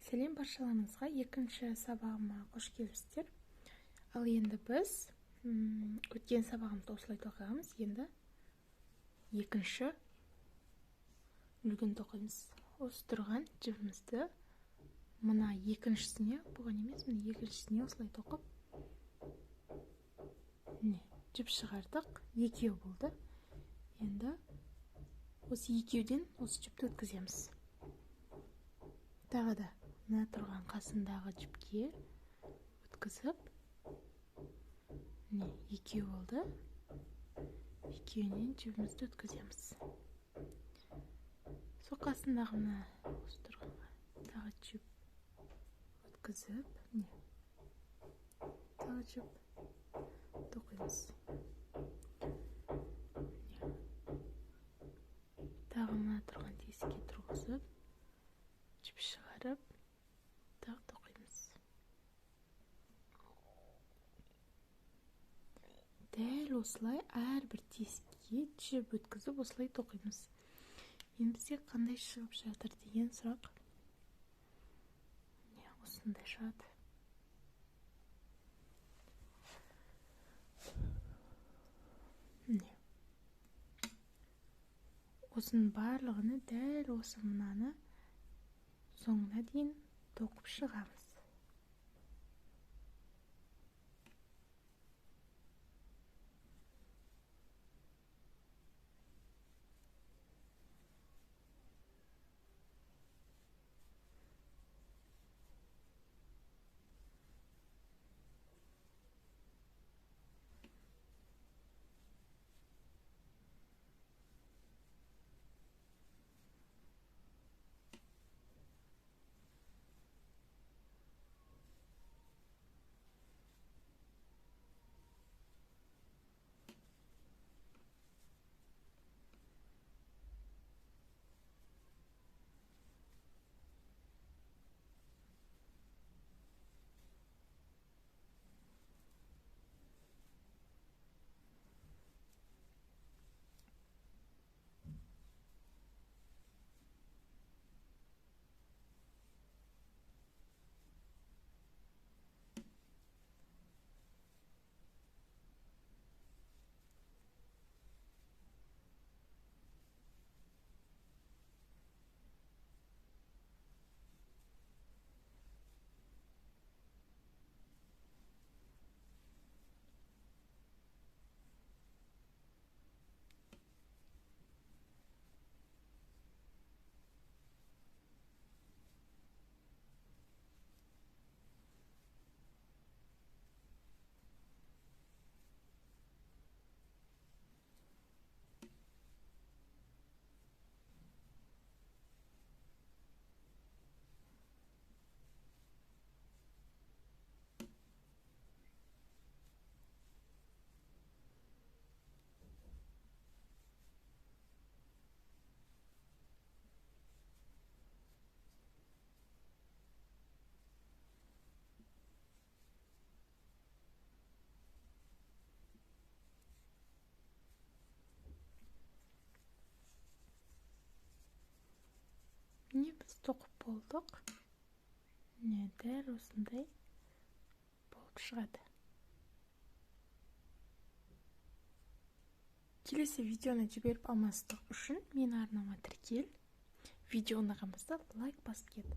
Сәлем баршаларыңызға, екінші сабағыма қош келіпсіздер. Ал енді біз өткен сабағымызды осылай тоқығамыз. Енді екінші үлгін тоқимыз. Осы тұрған жібімізді мына екіншісіне, бұған емес, мына екіншісіне осылай тоқып, жіп шығардық. Екеу болды. Енді осы екеуден осы жіпті өткіземіз. Тағы да мына тұрған қасындағы жіпке өткізіп, екеу болды. Екеуінен жібімізді өткіземіз. Сол қасындағы мына осы тұрғанға тағы жіп өткізіп, тағы жіп тоқимыз. Тағы мына тұрған тесікке тұрғызып, жіп шығарып, тағы тоқимыз. Дәл осылай әрбір тесікке жіп өткізіп, осылай тоқимыз. Енді бізге қандай шығып жатыр деген сұрақ. Осындай шығады. Осының барлығыны дәл осы мынаны соңына дейін тоқып шығамыз. Біз тоқып болдық. Дәл осындай болып шығады. Келесі видеоны жіберіп алмастық үшін мен арнама тіркел. Видео ұнаған болса лайк басып кет.